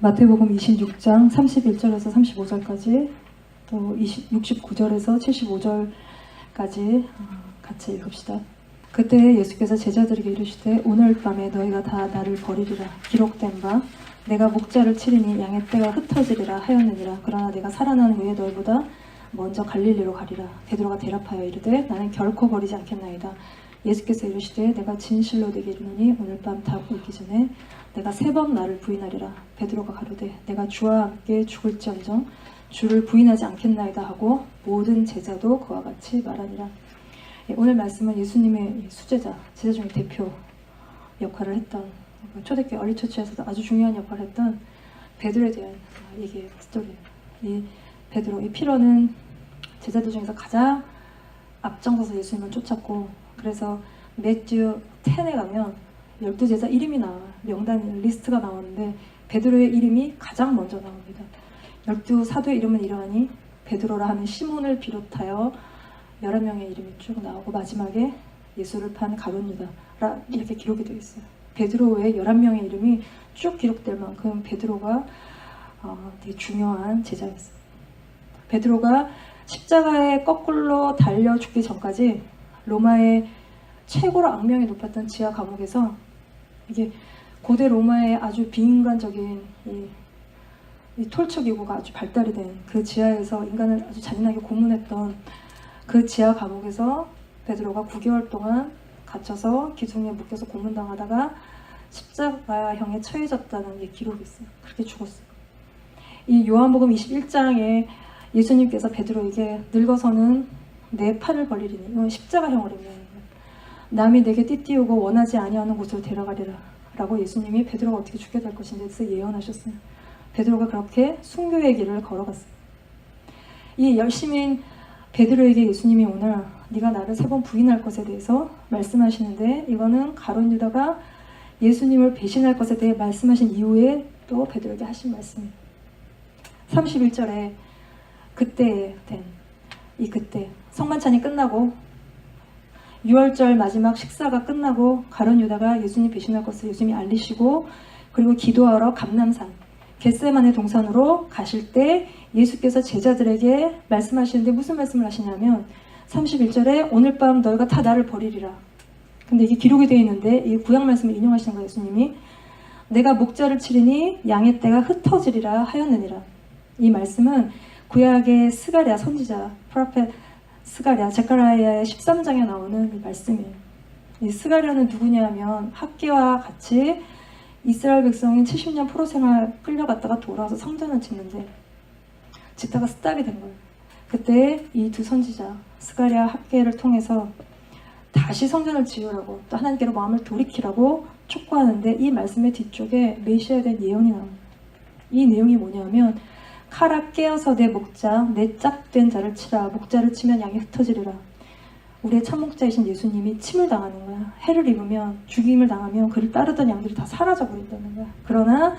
마태복음 26장 31절에서 35절까지 또 69절에서 75절까지 같이 읽읍시다. 그때 예수께서 제자들에게 이르시되 오늘 밤에 너희가 다 나를 버리리라. 기록된 바 내가 목자를 치리니 양의 떼가 흩어지리라 하였느니라. 그러나 내가 살아난 후에 너희보다 먼저 갈릴리로 가리라. 베드로가 대답하여 이르되 나는 결코 버리지 않겠나이다. 예수께서 이르시되 내가 진실로 네게 이르노니 오늘 밤 다 오기 전에 내가 3번 나를 부인하리라. 베드로가 가로되 내가 주와 함께 죽을지언정 주를 부인하지 않겠나이다 하고 모든 제자도 그와 같이 말하니라. 오늘 말씀은 예수님의 수제자, 제자 중에 대표 역할을 했던 초대교회 얼리처치에서도 아주 중요한 역할을 했던 베드로에 대한 얘기예요. 스토리예요. 이 베드로, 이 피로는 제자들 중에서 가장 앞장서서 예수님을 쫓았고, 그래서 매튜 10에 가면 12제자 이름이 나와요. 명단 리스트가 나오는데 베드로의 이름이 가장 먼저 나옵니다. 12사도의 이름은 이러하니 베드로라 하는 시몬을 비롯하여 11명의 이름이 쭉 나오고 마지막에 예수를 판 가룟 유다라 이렇게 기록이 되어 있어요. 베드로 외에 11명의 이름이 쭉 기록될 만큼 베드로가 되게 중요한 제자였어요. 베드로가 십자가에 거꾸로 달려 죽기 전까지 로마의 최고로 악명이 높았던 지하 감옥에서, 이게 고대 로마의 아주 비인간적인 이 톨처 기구가 아주 발달이 된 그 지하에서 인간을 아주 잔인하게 고문했던 그 지하 감옥에서 베드로가 9개월 동안 갇혀서 기둥에 묶여서 고문당하다가 십자가형에 처해졌다는 기록이 있어요. 그렇게 죽었어요. 이 요한복음 21장에 예수님께서 베드로에게 늙어서는 내 팔을 벌리리니, 이건 십자가형을 의미합니다. 남이 내게 띠띠우고 원하지 아니하는 곳으로 데려가리라 라고 예수님이 베드로가 어떻게 죽게 될 것인지에 대해서 예언하셨어요. 베드로가 그렇게 순교의 길을 걸어갔어요. 이 열심인 베드로에게 예수님이 오늘 네가 나를 3번 부인할 것에 대해서 말씀하시는데, 이거는 가룟 유다가 예수님을 배신할 것에 대해 말씀하신 이후에 또 베드로에게 하신 말씀이에요. 31절에 그때 성만찬이 끝나고 6월절 마지막 식사가 끝나고 가룟 유다가 예수님 배신할 것을 예수님이 알리시고, 그리고 기도하러 감람산 겟세마네 동산으로 가실 때 예수께서 제자들에게 말씀하시는데 무슨 말씀을 하시냐면 31절에 오늘 밤 너희가 다 나를 버리리라. 근데 이게 기록이 되어 있는데 이 구약 말씀을 인용하시는 거예요. 예수님이 내가 목자를 치리니 양의 떼가 흩어지리라 하였느니라. 이 말씀은 구약의 스가랴 선지자 프로페 스가랴 제카리아의 13장에 나오는 이 말씀이에요. 이 스가랴는 누구냐면 학개와 같이 이스라엘 백성인 70년 포로 생활 끌려갔다가 돌아와서 성전을 짓는데 짓다가 스탑이 된 거예요. 그때 이 두 선지자 스가랴 학개를 통해서 다시 성전을 지으라고 또 하나님께로 마음을 돌이키라고 촉구하는데, 이 말씀의 뒤쪽에 메시아에 대한 예언이 나옵니다. 이 내용이 뭐냐면 칼아 깨어서 내 목자 내 짝된 자를 치라. 목자를 치면 양이 흩어지리라. 우리의 참목자이신 예수님이 침을 당하는 거야. 해를 입으면, 죽임을 당하면 그를 따르던 양들이 다 사라져 버린다는 거야. 그러나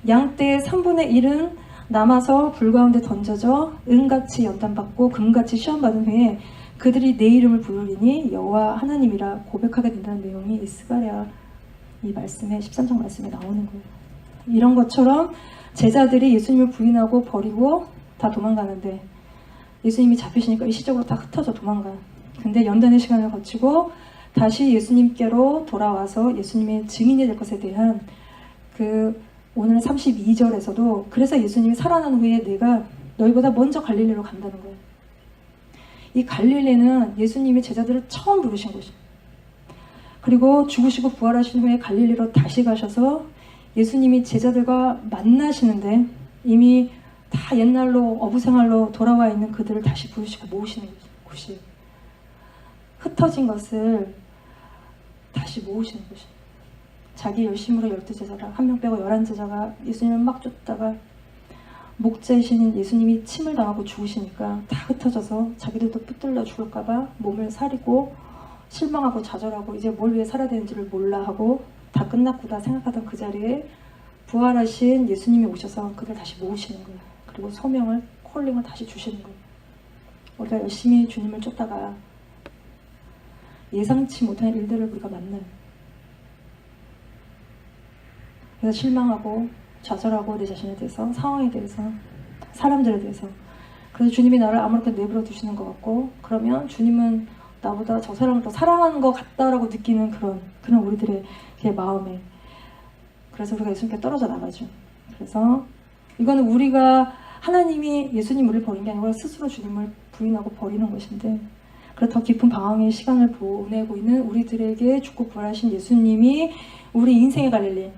양떼의 3분의 1은 남아서 불 가운데 던져져 은같이 연단받고 금같이 시험받은 후에 그들이 내 이름을 부르리니 여호와 하나님이라 고백하게 된다는 내용이 이 스가랴 이 말씀에 13장 말씀에 나오는 거예요. 이런 것처럼 제자들이 예수님을 부인하고 버리고 다 도망가는데 예수님이 잡히시니까 일시적으로 다 흩어져 도망가요. 근데 연단의 시간을 거치고 다시 예수님께로 돌아와서 예수님의 증인이 될 것에 대한 오늘 32절에서도 그래서 예수님이 살아난 후에 내가 너희보다 먼저 갈릴리로 간다는 거예요. 이 갈릴리는 예수님이 제자들을 처음 부르신 곳이에요. 그리고 죽으시고 부활하신 후에 갈릴리로 다시 가셔서 예수님이 제자들과 만나시는데 이미 다 옛날로 어부생활로 돌아와 있는 그들을 다시 부르시고 모으시는 곳이에요. 흩어진 것을 다시 모으시는 곳이에요. 자기 열심으로 12제자라 1명 빼고 11제자가 예수님을 막 쫓다가 목자이신 예수님이 침을 당하고 죽으시니까 다 흩어져서 자기들도 붙들려 죽을까봐 몸을 사리고 실망하고 좌절하고 이제 뭘 위해 살아야 되는지를 몰라 하고 다 끝났구나 생각하던 그 자리에 부활하신 예수님이 오셔서 그들 다시 모으시는 거예요. 그리고 소명을, 콜링을 다시 주시는 거예요. 우리가 열심히 주님을 쫓다가 예상치 못한 일들을 우리가 만나요. 그래서 실망하고 좌절하고 내 자신에 대해서, 상황에 대해서, 사람들에 대해서. 그래서 주님이 나를 아무렇게 내버려 두시는 것 같고, 그러면 주님은 나보다 저 사람을 더 사랑하는 것 같다라고 느끼는 그런 우리들의 마음에. 그래서 우리가 예수님께 떨어져 나가죠. 그래서 이거는 우리가 하나님이 예수님 우리를 버린 게 아니라 스스로 주님을 부인하고 버리는 것인데, 그래서 더 깊은 방황의 시간을 보내고 있는 우리들에게 죽고 부활하신 예수님이 우리 인생의 갈릴리,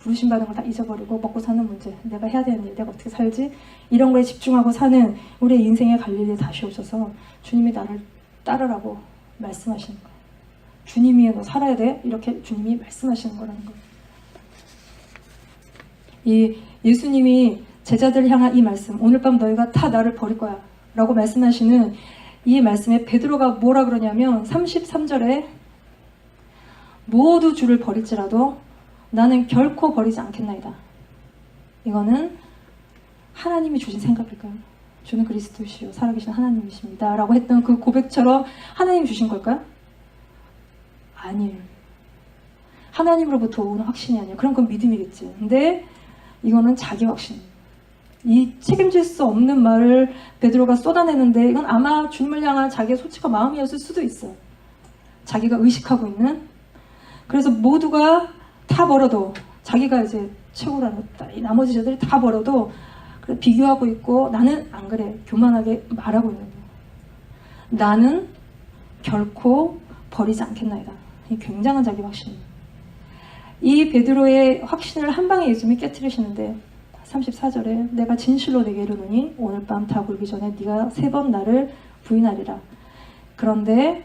부르심받은 걸 다 잊어버리고 먹고 사는 문제, 내가 해야 되는 일, 내가 어떻게 살지, 이런 거에 집중하고 사는 우리의 인생의 갈릴리에 다시 오셔서 주님이 나를 따르라고 말씀하시는 거예요. 주님이 너 살아야 돼, 이렇게 주님이 말씀하시는 거라는 거예요. 이 예수님이 제자들을 향한 이 말씀, 오늘 밤 너희가 다 나를 버릴 거야 라고 말씀하시는 이 말씀에 베드로가 뭐라 그러냐면 33절에 모두 주를 버릴지라도 나는 결코 버리지 않겠나이다. 이거는 하나님이 주신 생각일까요? 주는 그리스도시요 살아계신 하나님이십니다 라고 했던 그 고백처럼 하나님이 주신 걸까요? 아니에요. 하나님으로부터 오는 확신이 아니에요. 그럼 그건 믿음이겠지. 근데 이거는 자기 확신. 이 책임질 수 없는 말을 베드로가 쏟아내는데 이건 아마 주님을 향한 자기의 솔직한 마음이었을 수도 있어요. 자기가 의식하고 있는. 그래서 모두가 다 벌어도, 자기가 이제 최고라는 이 나머지 자들이 다 벌어도 비교하고 있고, 나는 안 그래 교만하게 말하고 있는 거예요. 나는 결코 버리지 않겠나이다. 이 굉장한 자기 확신입니다. 이 베드로의 확신을 한 방에 예수님이 깨트리시는데 34절에 내가 진실로 내게 이르노니 오늘 밤 다 굴기 전에 네가 3번 나를 부인하리라. 그런데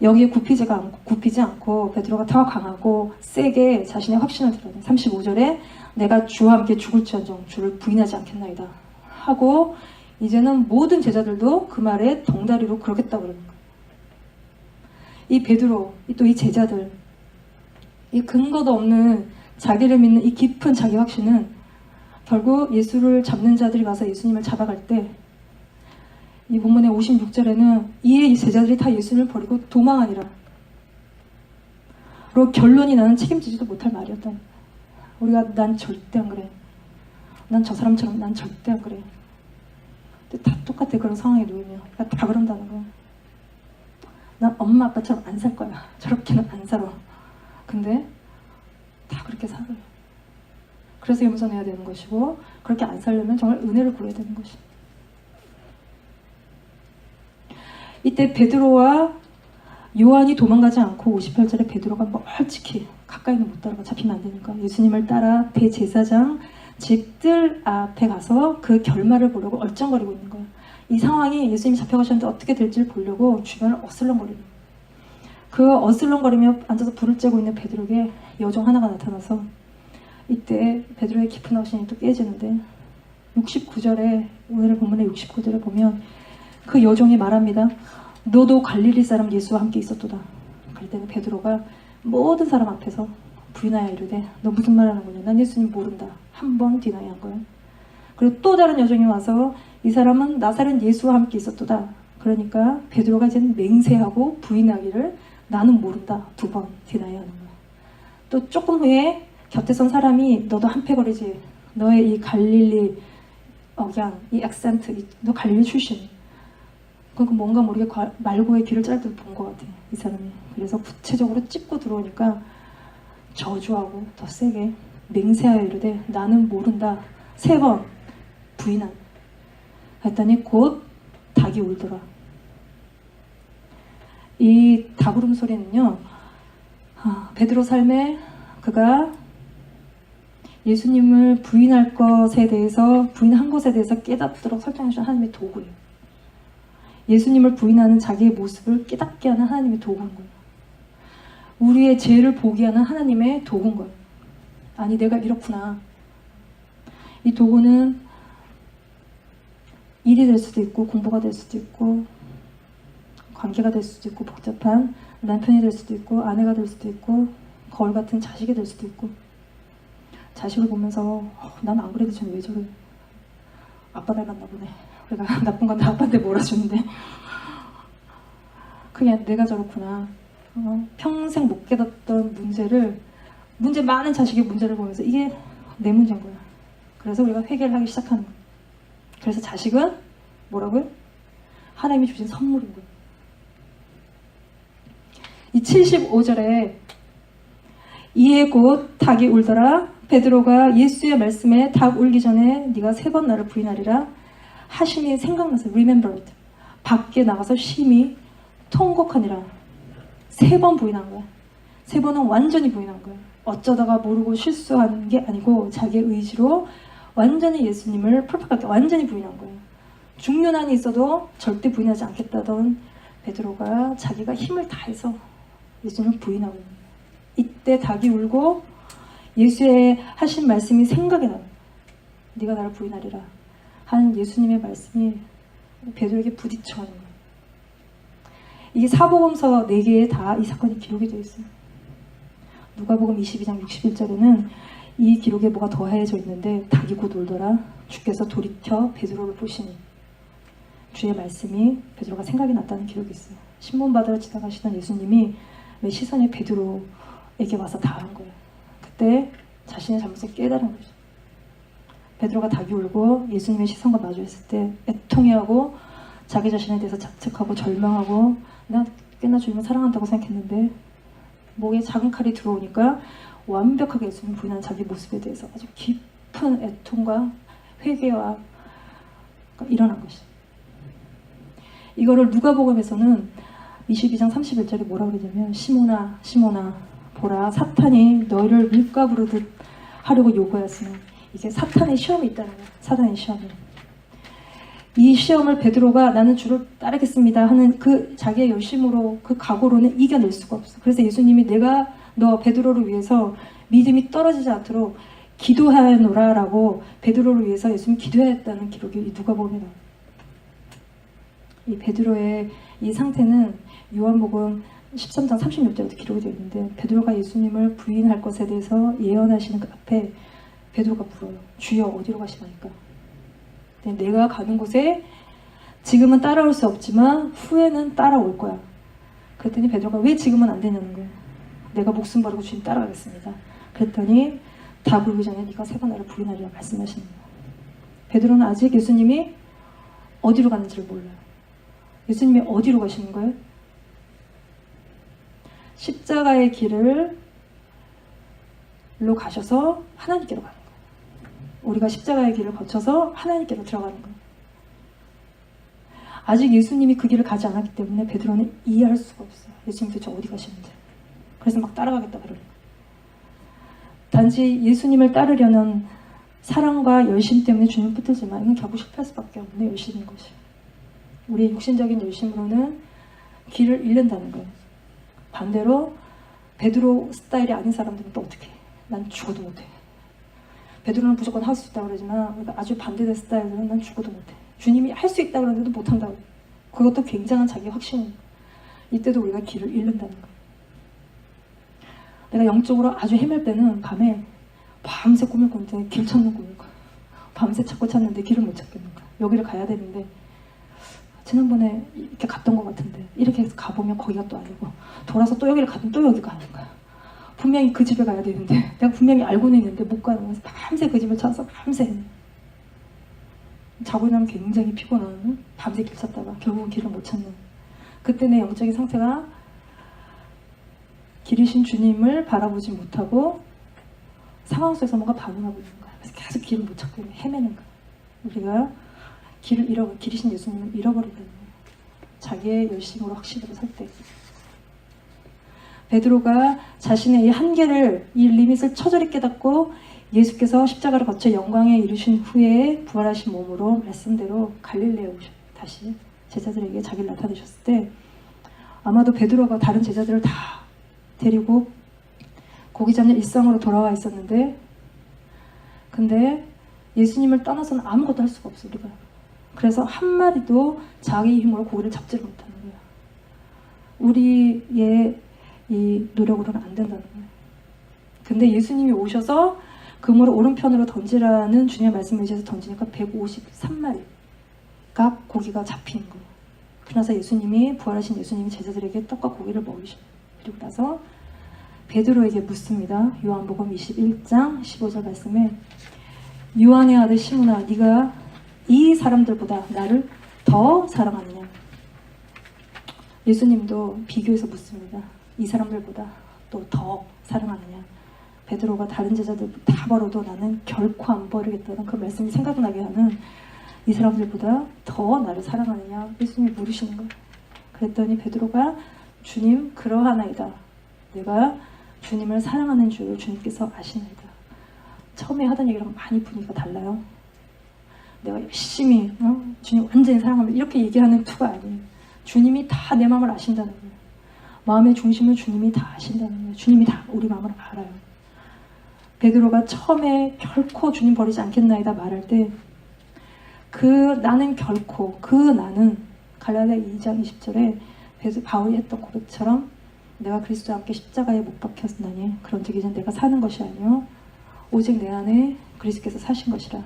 여기에 굽히지 않고 베드로가 더 강하고 세게 자신의 확신을 드러내. 35절에 내가 주와 함께 죽을지언정 주를 부인하지 않겠나이다 하고, 이제는 모든 제자들도 그 말에 덩다리로 그러겠다 그러는 거예요. 이 베드로, 또 이 제자들, 이 근거도 없는 자기를 믿는 이 깊은 자기 확신은 결국 예수를 잡는 자들이 와서 예수님을 잡아갈 때, 이 본문의 56절에는 이에 이 제자들이 다 예수를 버리고 도망하니라. 그리고 결론이 나는 책임지지도 못할 말이었다. 우리가 난 절대 안 그래. 난 저 사람처럼 난 절대 안 그래. 근데 다 똑같아. 그런 상황에 놓이면 다 그런다는 거야. 난 엄마 아빠처럼 안 살 거야. 저렇게는 안 살아. 근데 다 그렇게 살아요. 그래서 겸손해야 되는 것이고, 그렇게 안 살려면 정말 은혜를 구해야 되는 것이. 이때 베드로와 요한이 도망가지 않고 58절에 베드로가 멀찍이 가까이는 못 따라가, 잡히면 안 되니까 예수님을 따라 대제사장 집들 앞에 가서 그 결말을 보려고 얼쩡거리고 있는 거예요. 이 상황이 예수님이 잡혀가셨는데 어떻게 될지를 보려고 주변을 어슬렁거리는 거예요. 그 어슬렁거리며 앉아서 불을 쬐고 있는 베드로에게 여종 하나가 나타나서, 이때 베드로의 깊은 확신이 또 깨지는데 69절에, 오늘의 본문의 69절에 보면 그 여종이 말합니다. 너도 갈릴리 사람 예수와 함께 있었도다. 그럴 때는 베드로가 모든 사람 앞에서 부인하여 이르되 너 무슨 말 하는 거냐, 난 예수님 모른다. 한 번 디나이한 거예요. 그리고 또 다른 여종이 와서 이 사람은 나사렛 예수와 함께 있었도다. 그러니까 베드로가 이제는 맹세하고 부인하기를 나는 모른다. 2번 디나이하는 거예요. 또 조금 후에 곁에 선 사람이 너도 한패거리지, 너의 이 갈릴리 억양, 이 액센트, 너 갈릴리 출신. 그러니까 뭔가 모르게 말고의 귀를 짧게 본 것 같아요, 이 사람이. 그래서 구체적으로 찝고 들어오니까 저주하고 더 세게 맹세하여 이르되 나는 모른다. 3번 부인한. 했더니 곧 닭이 울더라. 이 닭 울음소리는요, 베드로 삶에 그가 예수님을 부인한 것에 대해서 깨닫도록 설정해주신 하나님의 도구예요. 예수님을 부인하는 자기의 모습을 깨닫게 하는 하나님의 도구인 거예요. 우리의 죄를 보게 하는 하나님의 도구인 거예요. 아니, 내가 이렇구나. 이 도구는 일이 될 수도 있고, 공부가 될 수도 있고, 관계가 될 수도 있고, 복잡한 남편이 될 수도 있고, 아내가 될 수도 있고, 거울 같은 자식이 될 수도 있고. 자식을 보면서 난 안 그래도 쟤는 왜 저래, 아빠 닮았나 보네, 내가 나쁜 건 다 아빠한테 몰아주는데 그냥 내가 저렇구나. 평생 못 깨닫던 문제를 문제 많은 자식의 문제를 보면서 이게 내 문제인 거야. 그래서 우리가 회개를 하기 시작하는 거야. 그래서 자식은 뭐라고요? 하나님이 주신 선물인 거예요. 이 75절에 이에 곧 닭이 울더라. 베드로가 예수의 말씀에 닭 울기 전에 네가 3번 나를 부인하리라 하심이 생각나서 remembered. 밖에 나가서 심히 통곡하니라. 3번 부인한 거야. 3번은 완전히 부인한 거야. 어쩌다가 모르고 실수한 게 아니고 자기의 의지로 완전히 예수님을 풀파하게 완전히 부인한 거예요. 죽는 한이 있어도 절대 부인하지 않겠다던 베드로가 자기가 힘을 다해서 예수님을 부인하고 있는 거예요. 이때 닭이 울고 예수의 하신 말씀이 생각이 나요. 네가 나를 부인하리라 한 예수님의 말씀이 베드로에게 부딪혀하는 거예요. 이게 사복음서 4개에 다 이 사건이 기록이 되어 있어요. 누가복음 22장 61절에는 이 기록에 뭐가 더해져 있는데 닭이 곧 울더라. 주께서 돌이켜 베드로를 보시니 주의 말씀이 베드로가 생각이 났다는 기록이 있어요. 신문 받으러 지나가시던 예수님이 왜 시선이 베드로에게 와서 닿은 거예요. 그때 자신의 잘못을 깨달은 거죠. 베드로가 닭이 울고 예수님의 시선과 마주했을 때 애통해하고 자기 자신에 대해서 자책하고 절망하고 나 꽤나 주님을 사랑한다고 생각했는데 목에 작은 칼이 들어오니까 완벽하게 예수님을 부인하는 자기 모습에 대해서 아주 깊은 애통과 회개와 일어난 것이죠. 이거를 누가복음에서는 22장 31절에 뭐라고 그러냐면 시몬아 시몬아 보라 사탄이 너희를 밀가부르듯 하려고 요구하였으나 이게 사탄의 시험이 있다는 거예요. 사탄의 시험이. 이 시험을 베드로가 나는 주를 따르겠습니다 하는 그 자기의 열심으로 그 각오로는 이겨낼 수가 없어. 그래서 예수님이 내가 너 베드로를 위해서 믿음이 떨어지지 않도록 기도하노라 라고 베드로를 위해서 예수님이 기도했다는 기록이 누가복음에 나와요. 이 베드로의 이 상태는 요한복음 13장 36절에도 기록이 되어 있는데 베드로가 예수님을 부인할 것에 대해서 예언하시는 그 앞에 베드로가 물어요. 주여 어디로 가시나이까? 내가 가는 곳에 지금은 따라올 수 없지만 후에는 따라올 거야. 그랬더니 베드로가 왜 지금은 안 되냐는 거예요. 내가 목숨 버리고 주님 따라가겠습니다. 그랬더니 다 부르기 전에 네가 3번 나를 부인하리라 말씀하시는 거예요. 베드로는 아직 예수님이 어디로 가는지를 몰라요. 예수님이 어디로 가시는 거예요? 십자가의 길을 로 가셔서 하나님께로 가는 거예요. 우리가 십자가의 길을 거쳐서 하나님께로 들어가는 거예요. 아직 예수님이 그 길을 가지 않았기 때문에 베드로는 이해할 수가 없어요. 예수님 도대체 어디 가시는지. 그래서 막 따라가겠다 그러는 거예요. 단지 예수님을 따르려는 사랑과 열심 때문에 주님을 붙들지만 이건 결국 실패할 수밖에 없는 열심인 것이에요. 우리의 육신적인 열심으로는 길을 잃는다는 거예요. 반대로 베드로 스타일이 아닌 사람들은 또 어떻게 해? 난 죽어도 못해. 베드로는 무조건 할 수 있다고 그러지만 아주 반대된 스타일은 난 죽어도 못해. 주님이 할 수 있다고 그러는데도 못한다고. 그것도 굉장한 자기 확신이에요. 이때도 우리가 길을 잃는다는 거예요. 내가 영적으로 아주 헤맬 때는 밤에 밤새 꿈을 꾸는데 길 찾는 꿈을 꿔요. 밤새 찾고 찾는데 길을 못 찾겠는 거야. 여기를 가야 되는데 지난번에 이렇게 갔던 것 같은데 이렇게 해서 가보면 거기가 또 아니고 돌아서 또 여기를 가면 또 여기가 아닌 거야. 분명히 그 집에 가야 되는데 내가 분명히 알고는 있는데 못 가는 거야. 밤새 그 집을 찾아서 밤새 자고 일어나면 굉장히 피곤한 밤새 길 찾다가 결국은 길을 못 찾는 그때 내 영적인 상태가 길이신 주님을 바라보지 못하고 상황 속에서 뭔가 반응하고 있는 거야. 그래서 계속 길을 못 찾고 헤매는 거야. 우리가 길을 길이신 예수님을 잃어버린다는 거예요. 자기의 열심으로 확신으로 설 때. 베드로가 자신의 이 한계를, 이 리밋을 처절히 깨닫고 예수께서 십자가를 거쳐 영광에 이르신 후에 부활하신 몸으로 말씀대로 갈릴레에 오셨 다시 제자들에게 자기를 나타내셨을 때 아마도 베드로가 다른 제자들을 다 데리고 고기 잡는 일상으로 돌아와 있었는데 근데 예수님을 떠나서는 아무것도 할 수가 없어 우리가. 그래서 한 마리도 자기 힘으로 고기를 잡지를 못하는 거야. 우리의 이 노력으로는 안 된다는 거예요. 근데 예수님이 오셔서 그물을 오른편으로 던지라는 주님의 말씀을 의지해서 던지니까 153마리가 고기가 잡힌 거예요. 그러나서 예수님이 부활하신 예수님이 제자들에게 떡과 고기를 먹이셔요. 그리고 나서 베드로에게 묻습니다. 요한복음 21장 15절 말씀에 요한의 아들 시몬아 네가 이 사람들보다 나를 더 사랑하느냐. 예수님도 비교해서 묻습니다. 이 사람들보다 또 더 사랑하느냐. 베드로가 다른 제자들 다 버려도 나는 결코 안 버리겠다는 그 말씀이 생각나게 하는 이 사람들보다 더 나를 사랑하느냐 예수님이 물으시는 거예요. 그랬더니 베드로가 주님 그러하나이다. 내가 주님을 사랑하는 줄 주님께서 아시나이다. 처음에 하던 얘기랑 많이 분위기가 달라요. 내가 열심히 주님 완전히 사랑합니다 이렇게 얘기하는 투가 아니에요. 주님이 다 내 마음을 아신다는 거예요. 마음의 중심을 주님이 다 아신다는 거예요. 주님이 다 우리 마음을 알아요. 베드로가 처음에 결코 주님 버리지 않겠나이다 말할 때 나는 결코 나는 갈라디아 2장 20절에 바울이 했던 고백처럼 내가 그리스도와 함께 십자가에 못 박혔나니 그런즉 이젠 내가 사는 것이 아니요 오직 내 안에 그리스도께서 사신 것이라.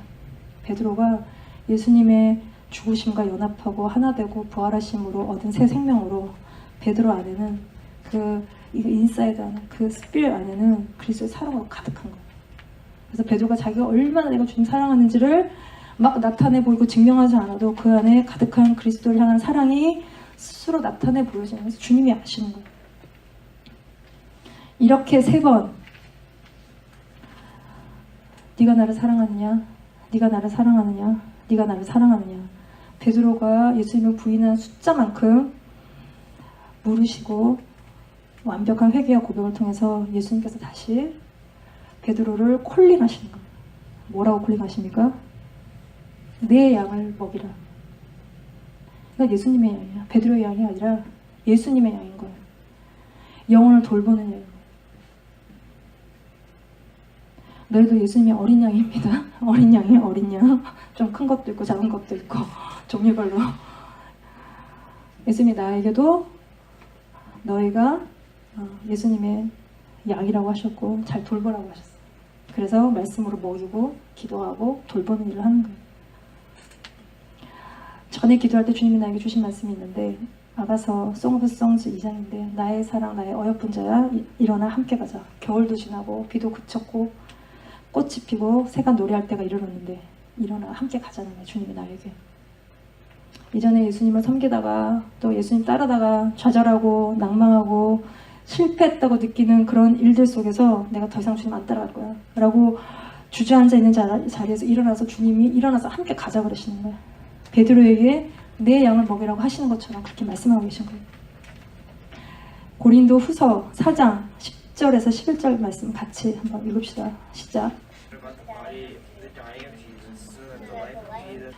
베드로가 예수님의 죽으심과 연합하고 하나 되고 부활하심으로 얻은 새 생명으로 베드로 안에는 인사이드 안에 스피릿 안에는 그리스도의 사랑으로 가득한 거예요. 그래서 베드로가 자기가 얼마나 내가 주님 사랑하는지를 막 나타내 보이고 증명하지 않아도 그 안에 가득한 그리스도를 향한 사랑이 스스로 나타내 보여지는 거예요. 주님이 아시는 거예요. 이렇게 3번 네가 나를 사랑하느냐 네가 나를 사랑하느냐 네가 나를 사랑하느냐 베드로가 예수님을 부인한 숫자만큼 물으시고 완벽한 회개와 고백을 통해서 예수님께서 다시 베드로를 콜링하시는 거예요. 뭐라고 콜링하십니까? 내 양을 먹이라. 이건 예수님의 양이야. 베드로의 양이 아니라 예수님의 양인 거예요. 영혼을 돌보는 양. 너희도 예수님의 어린 양입니다. 어린 양이에요. 어린 양. 좀 큰 것도 있고 작은 것도 있고 종류별로. 예수님이 나에게도 너희가 예수님의 양이라고 하셨고 잘 돌보라고 하셨어요. 그래서 말씀으로 먹이고 기도하고 돌보는 일을 하는 거예요. 전에 기도할 때 주님이 나에게 주신 말씀이 있는데 아가서 송 오브 송즈 2장인데 나의 사랑 나의 어여쁜 자야 일어나 함께 가자. 겨울도 지나고 비도 그쳤고 꽃이 피고 새가 노래할 때가 이르렀는데 일어나 함께 가자는 거예요. 주님이 나에게. 이전에 예수님을 섬기다가 또 예수님 따르다가 좌절하고 낭망하고 실패했다고 느끼는 그런 일들 속에서 내가 더 이상 주님 안 따라갈 거야 라고 주저앉아 있는 자리에서 일어나서 주님이 일어나서 함께 가자 그러시는 거예요. 베드로에게 내 양을 먹이라고 하시는 것처럼 그렇게 말씀하고 계신 거예요. 고린도 후서 4장 10절에서 11절 말씀 같이 한번 읽읍시다. 시작.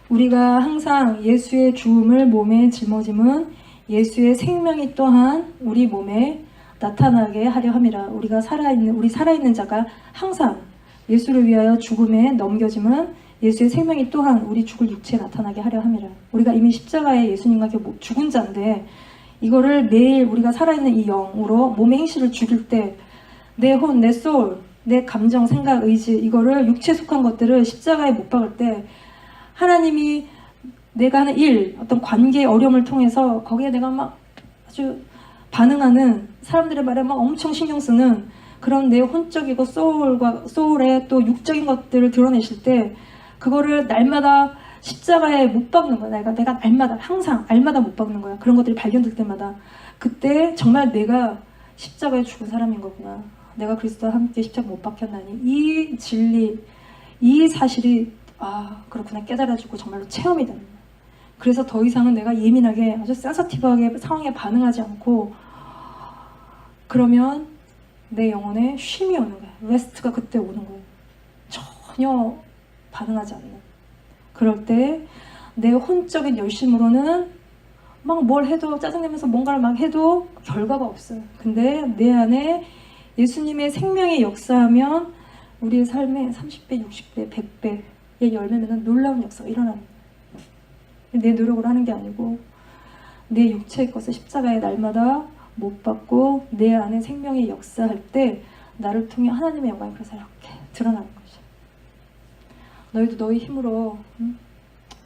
우리가 항상 예수의 죽음을 몸에 짊어짐은 예수의 생명이 또한 우리 몸에 나타나게 하려 함이라. 우리 살아있는 자가 항상 예수를 위하여 죽음에 넘겨짐은 예수의 생명이 또한 우리 죽을 육체에 나타나게 하려 함이라. 우리가 이미 십자가에 예수님과 죽은 자인데 이거를 매일 우리가 살아있는 이 영으로 몸의 행실을 죽일 때 내 혼, 내 소울, 내 감정, 생각, 의지 이거를 육체에 속한 것들을 십자가에 못 박을 때 하나님이 내가 하는 일, 어떤 관계의 어려움을 통해서 거기에 내가 막 아주 반응하는 사람들의 말에 막 엄청 신경 쓰는 그런 내 혼적이고 소울의 또 육적인 것들을 드러내실 때 그거를 날마다 십자가에 못 박는 거야. 내가 날마다 항상 날마다 못 박는 거야. 그런 것들이 발견될 때마다 그때 정말 내가 십자가에 죽은 사람인 거구나. 내가 그리스도와 함께 십자가 못 박혔나니 이 진리, 이 사실이 그렇구나 깨달아지고 정말로 체험이 되는 거야. 그래서 더 이상은 내가 예민하게 아주 센서티브하게 상황에 반응하지 않고 그러면 내 영혼에 쉼이 오는 거야. 레스트가 그때 오는 거예요. 전혀 반응하지 않는. 그럴 때 내 혼적인 열심으로는 막 뭘 해도 짜증내면서 뭔가를 막 해도 결과가 없어요. 근데 내 안에 예수님의 생명이 역사하면 우리의 삶에 30배, 60배, 100배의 열매면 놀라운 역사가 일어나는 거예요. 내 노력으로 하는 게 아니고 내 육체의 것을 십자가에 날마다 못 받고 내 안에 생명이 역사할 때 나를 통해 하나님의 영광이 그래서 이렇게 드러나는 거죠. 너희도 너희 힘으로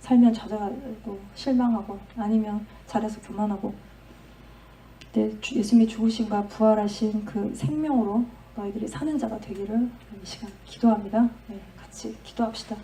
살면 좌절하고 실망하고 아니면 잘해서 교만하고 예수님이 죽으심과 부활하신 그 생명으로 너희들이 사는 자가 되기를 이 시간 기도합니다. 네, 같이 기도합시다.